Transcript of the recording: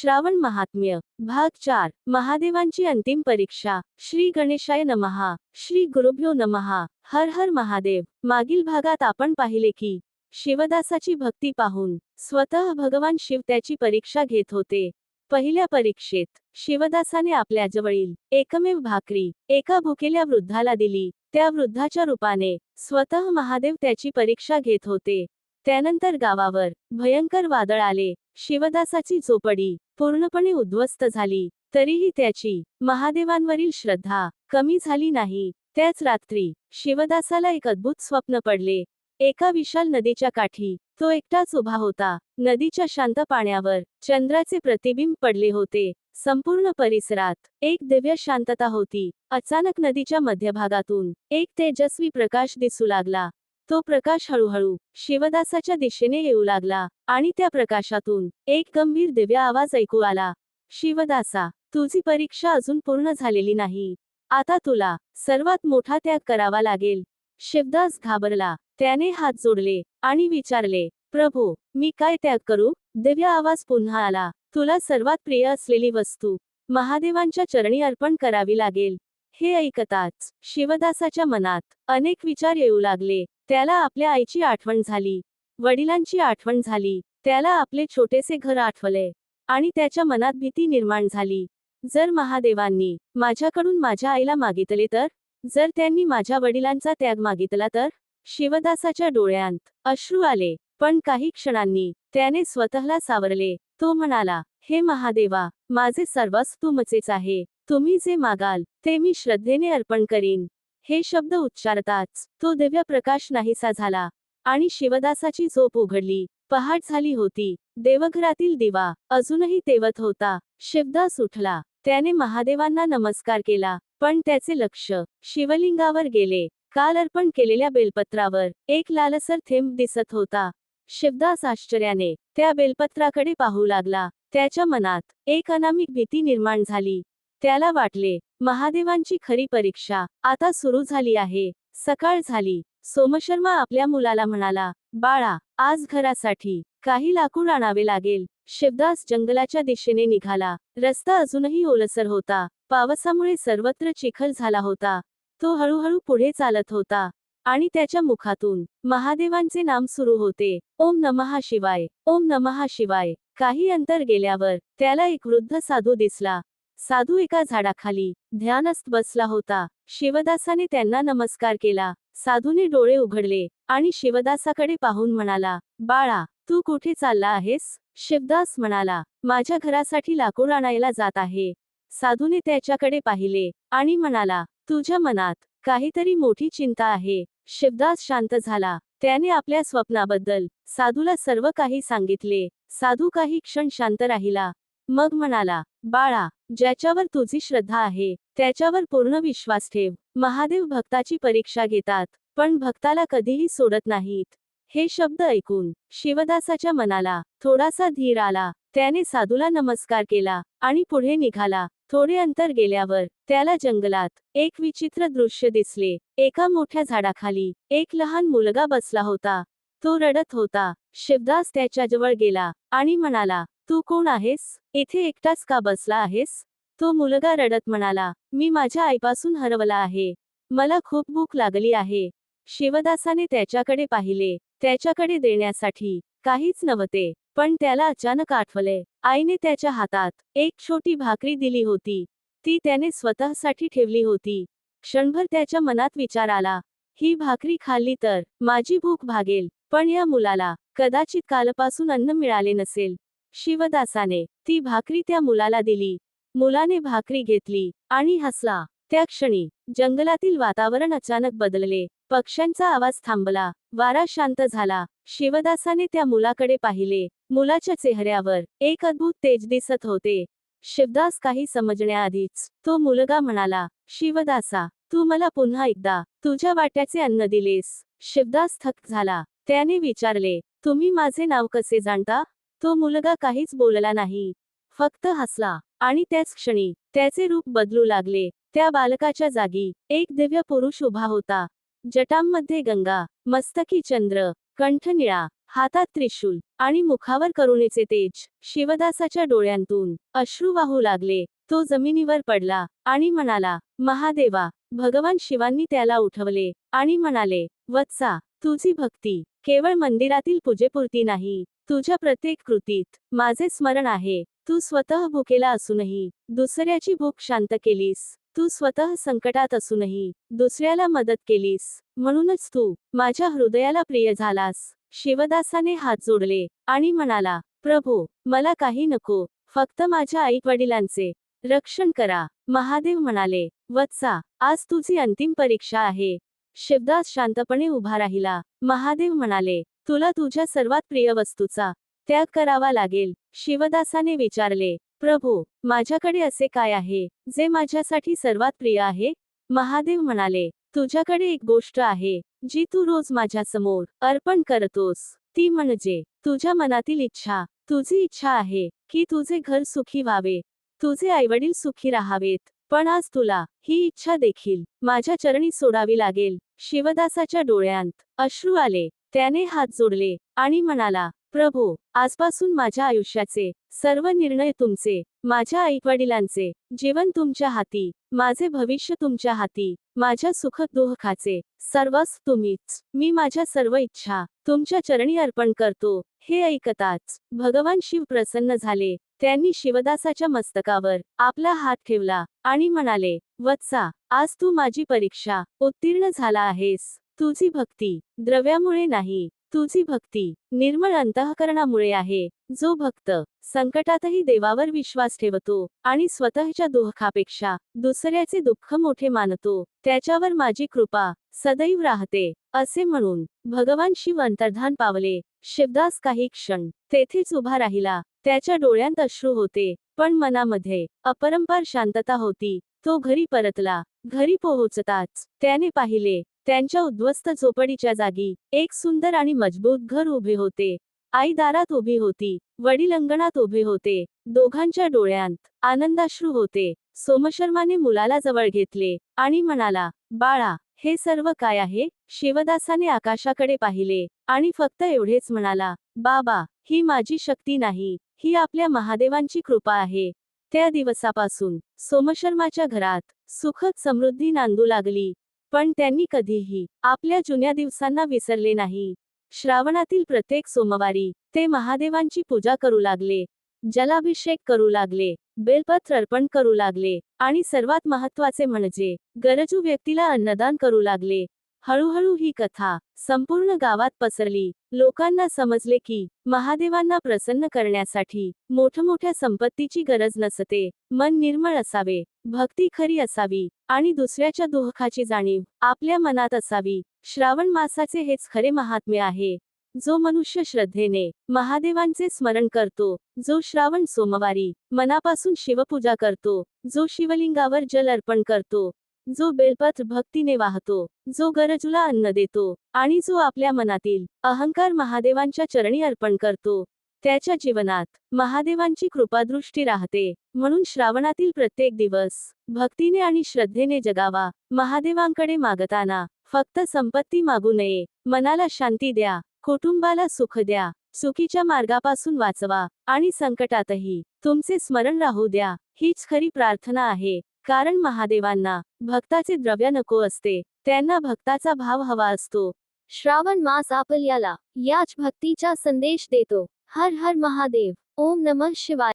श्रावण महात्म्य भाग 4 महादेवांची अंतिम परीक्षा। श्री गणेशाय नमः। श्री गुरुभ्यो नमः। हर हर महादेव। मागील भागात आपण पाहिले की शिवदासाची भक्ती पाहून स्वतः भगवान शिव त्याची परीक्षा घेत होते। पहिल्या परीक्षेत शिवदासाने आपल्या जवळील एकमेव भाकरी एका भुकेल्या वृद्धाला दिली। त्या वृद्धाच्या रूपाने स्वतः महादेव त्याची परीक्षा घेत होते। त्यानंतर गावावर भयंकर वादळ आले। शिवदासाची झोपडी पूर्णपणे उद्ध्वस्त झाली, तरीही त्याची महादेवांवरील श्रद्धा कमी झाली नाही। त्याच रात्री शिवदासाला एक अद्भुत स्वप्न पडले। एका विशाल नदीच्या काठी तो एकटाच उभा होता। नदीच्या शांत पाण्यावर चंद्राचे प्रतिबिंब पडले होते। संपूर्ण परिसरात एक दिव्य शांतता होती। अचानक नदीच्या मध्यभागातून एक तेजस्वी प्रकाश दिसू लागला। तो प्रकाश हळूहळू शिवदासाच्या दिशेने येऊ लागला आणि त्या प्रकाशातून एक गंभीर दिव्य आवाज ऐकू आला, शिवदासा, तुझी परीक्षा अजून पूर्ण झालेली नाही। आता तुला सर्वात मोठा त्याग करावा लागेल। शिवदास घाबरला। त्याने हात जोडले आणि विचारले, प्रभू, मी काय त्याग करू? दिव्य आवाज पुन्हा आला, तुला सर्वात प्रिय असलेली वस्तू महादेवांच्या चरणी अर्पण करावी लागेल। हे ऐकताच शिवदासाच्या मनात अनेक विचार येऊ लागले। त्याला आपल्या आईची आठवण झाली, वडिलांची आठवण झाली, त्याला आपले छोटेसे घर आठवले आणि त्याच्या मनात भीती निर्माण झाली। जर महादेवांनी माझ्याकडून माझ्या आईला मागितले तर? जर त्यांनी माझ्या वडिलांचा त्याग मागितला तर? शिवदासाच्या डोळ्यांत अश्रू आले, पण काही क्षणांनी त्याने स्वतःला सावरले। तो म्हणाला, हे महादेवा, माझे सर्वस्व तुमचेच आहे। तुम्ही जे मागाल ते मी श्रद्धेने अर्पण करीन। हे शब्द उच्चारताच तो दिव्य प्रकाश नाहीसा झाला आणि शिवदासाची झोप उघडली। पहाट झाली होती। देवघरातील दिवा अजूनही तेवत होता। शिवदास उठला। त्याने महादेवांना नमस्कार केला, पण त्याचे लक्ष शिवलिंगावर गेले। काल अर्पण केलेल्या बेलपत्रावर एक लालसर थेंब दिसत होता। शिवदास आश्चर्याने त्या बेलपत्राकडे पाहू लागला। त्याच्या मनात एक अनामिक भीती निर्माण झाली। त्याला वाटले, महादेवांची खरी परीक्षा आता सुरू झाली आहे। सकाळ झाली। सोमशर्मा आपल्या मुलाला म्हणाला, बाळा, आज घरासाठी काही लाकूड आणावे लागेल। शिवदास जंगलाच्या दिशेने निघाला। रस्ता अजूनही ओलसर होता। पावसामुळे सर्वत्र चिखल झाला होता। तो हळूहळू पुढे चालत होता आणि त्याच्या मुखातून महादेवांचे नाम सुरू होते, ओम नमः शिवाय, ओम नमः शिवाय। काही अंतर गेल्यावर त्याला एक वृद्ध साधू दिसला। साधू एका झाडाखाली ध्यानस्थ बसला होता। शिवदासाने त्यांना नमस्कार केला। साधूने डोळे उघडले आणि शिवदासाकडे पाहून म्हणाला, बाळा, तू कुठे चालला आहेस? शिवदास म्हणाला, माझ्या घरासाठी लाकूड आणायला जात आहे। साधूने त्याच्याकडे पाहिले आणि म्हणाला, तुझ्या मनात काहीतरी मोठी चिंता आहे। शिवदास शांत झाला। त्याने आपल्या स्वप्नाबद्दल साधूला सर्व काही सांगितले। साधू काही क्षण शांत राहिला, मग म्हणाला, बाळा, ज्याच्यावर तुझी श्रद्धा आहे त्याच्यावर पूर्ण विश्वास ठेव। महादेव भक्ताची परीक्षा घेतात, पण भक्ताला कधीही सोडत नाहीत। हे शब्द ऐकून शिवदासाच्या मनाला थोडासा धीर आला। त्याने साधूला नमस्कार केला आणि पुढे निघाला। थोडे अंतर गेल्यावर त्याला जंगलात एक विचित्र दृश्य दिसले। एका मोठ्या झाडाखाली एक लहान मुलगा बसला होता। तो रडत होता। शिवदास त्याच्याजवळ गेला आणि म्हणाला, तू कोण आहेस? इथे एकटाच का बसला आहेस? तो मुलगा रडत म्हणाला, मी माझ्या आईपासून हरवला आहे। मला खूप भूक लागली आहे। शिवदासाने त्याच्याकडे पाहिले। त्याच्याकडे देण्यासाठी काहीच नव्हते, पण त्याला अचानक आठवले, आईने त्याच्या हातात एक छोटी भाकरी दिली होती। ती त्याने स्वतःसाठी ठेवली होती। क्षणभर त्याच्या मनात विचार आला, ही भाकरी खाल्ली तर माझी भूक भागेल, पण या मुलाला कदाचित कालपासून अन्न मिळाले नसेल। शिवदासाने ती भाकरी त्या मुलाला दिली। मुलाने भाकरी घेतली आणि हसला। त्या क्षणी जंगलातील वातावरण अचानक बदलले। पक्ष्यांचा आवाज थांबला, वारा शांत झाला। शिवदासाने त्या मुलाकडे पाहिले। मुलाच्या चेहऱ्यावर एक अद्भुत तेज दिसत होते। शिवदास काही समजण्याआधीच तो मुलगा म्हणाला, शिवदासा, तू मला पुन्हा एकदा तुझ्या वाट्याचे अन्न दिलेस। शिवदास थक्क झाला। त्याने विचारले, तुम्ही माझे नाव कसे जाणता? तो मुलगा काहीच बोलला नाही, फक्त हसला आणि त्याच क्षणी त्याचे रूप बदलू लागले। त्या बालकाच्या जागी एक दिव्य पुरुष उभा होता। जटांमध्ये गंगा, मस्तकी चंद्र, कंठ निळा, हातात त्रिशूल आणि मुखावर करुणेचे तेज. शिवदासाच्या डोळ्यांतून अश्रू वाहू लागले. तो जमिनीवर पडला आणि म्हणाला, महादेवा. भगवान शिवांनी त्याला उठवले आणि म्हणाले, वत्सा, तुझी भक्ती केवळ मंदिरातील पूजेपुरती नाही, तुझ्या प्रत्येक कृतीत माझे स्मरण आहे. तू स्वतः भुकेला असूनही दुसऱ्याची भूक शांत केलीस. तू स्वतः संकटात असूनही दुसऱ्याला मदत केलीस. म्हणूनच तू माझ्या हृदयाला प्रिय झालास. शिवदासाने हात जोडले आणि म्हणाला, प्रभू, मला काही नको, फक्त माझ्या आई वडिलांचे रक्षण करा. महादेव म्हणाले, वत्सा, आज तुझी अंतिम परीक्षा आहे. शिवदास शांतपणे उभा राहिला. महादेव म्हणाले, तुला तुझ्या सर्वात प्रिय वस्तूचा त्याग करावा लागेल. शिवदासाने विचारले, प्रभू, माझ्याकडे असे काय आहे जे माझ्यासाठी सर्वात प्रिय आहे? महादेव म्हणाले, तुझ्याकडे एक गोष्ट आहे जी तू रोज माझ्यासमोर अर्पण करतोस. ती म्हणजे तुझ्या मनातील इच्छा. तुझी इच्छा आहे की तुझे घर सुखी व्हावे, तुझे आईवडील सुखी राहावेत. पण आज तुला ही इच्छा देखील माझ्या चरणी सोडावी लागेल. शिवदासाच्या डोळ्यांत अश्रू आले. त्याने हात जोडले आणि म्हणाला, प्रभू, आजपासून माझ्या आयुष्याचे सर्व निर्णय तुमचे, माझ्या आईवडिलांचे जीवन तुमच्या हाती, माझे भविष्य तुमच्या हाती, माझ्या सुख दुःखाचे सर्वस्व तुम्हीच. मी माझ्या सर्व इच्छा तुमच्या चरणी अर्पण करतो. हे ऐकताच भगवान शिव प्रसन्न झाले. त्यांनी शिवदासाच्या मस्तकावर आपला हात ठेवला आणि म्हणाले, वत्सा, आज तू माझी परीक्षा उत्तीर्ण झाला आहेस. तुझी भक्ती द्रव्यामुळे नाही, तुझी भक्ती निर्मळ अंतःकरणामुळे आहे. जो भक्त संकटातही देवावर विश्वास ठेवतो आणि स्वतःच्या दुःखापेक्षा दुसऱ्याचे दुःख मोठे मानतो, त्याच्यावर माझी कृपा सदैव राहते. असे म्हणून भगवान शिव अंतर्धान पावले. शिवदास काही क्षण तेथेच उभा राहिला. त्याच्या डोळ्यांत अश्रू होते, पण मनामध्ये अपरंपार शांतता होती. तो घरी परतला. घरी पोहोचताच त्याने पाहिले, त्यांच्या उद्ध्वस्त झोपडीच्या जागी एक सुंदर आणि मजबूत घर उभे होते. आई दारात उभी होती, वडील अंगणात उभे होते. दोघांच्या डोळ्यांत आनंदाश्रू होते. सोमशर्माने मुलाला जवळ घेतले आणि म्हणाला, बाळा, हे सर्व काय आहे? शिवदासाने आकाशाकडे पाहिले आणि फक्त एवढेच म्हणाला, बाबा, ही माझी शक्ती नाही, ही आपल्या महादेवांची कृपा आहे. त्या दिवसापासून सोमशर्माच्या घरात सुखद समृद्धी नांदू लागली. पण त्यांनी कधीही आपल्या जुन्या दिवसांना विसरले नाही. श्रावणातील प्रत्येक सोमवारी ते महादेवांची पूजा करू लागले, जलाभिषेक करू लागले, बेलपत्र अर्पण करू लागले आणि सर्वात महत्त्वाचे म्हणजे गरजू व्यक्तीला अन्नदान करू लागले. हळूहळू ही कथा संपूर्ण गावात पसरली. लोकांना समजले की महादेवांना प्रसन्न करण्यासाठी मोठमोठ्या संपत्तीची गरज नसते. मन निर्मळ असावे, भक्ती खरी असावी आणि दुसऱ्याच्या दुःखाची जाणीव आपल्या मनात असावी. श्रावण मासाचे हेच खरे महात्म्य आहे. जो मनुष्य श्रद्धेने महादेवांचे स्मरण करतो, जो श्रावण सोमवारी मनापासून शिवपूजा करतो, जो शिवलिंगावर जल अर्पण करतो, जो बेलपत्र भक्तीने वाहतो, जो गरजूला अन्न देतो आणि जो आपल्या मनातील अहंकार महादेवांच्या चरणी अर्पण करतो, त्याच्या जीवनात महादेवांची कृपादृष्टी राहते. म्हणून श्रावणातील प्रत्येक दिवस भक्तीने आणि श्रद्धेने जगावा. महादेवांकडे मागताना फक्त संपत्ती मागू नये. मनाला शांती द्या, कुटुंबाला सुख द्या, चुकीच्या मार्गापासून वाचवा आणि संकटातही तुमचे स्मरण राहू द्या. हीच खरी प्रार्थना आहे. कारण महादेवांना भक्ताचे द्रव्य नको असते, त्यांना भक्ताचा भाव हवा असतो. श्रावण मास आपल्याला याच भक्तीचा संदेश देतो. हर हर महादेव. ओम नमः शिवाय.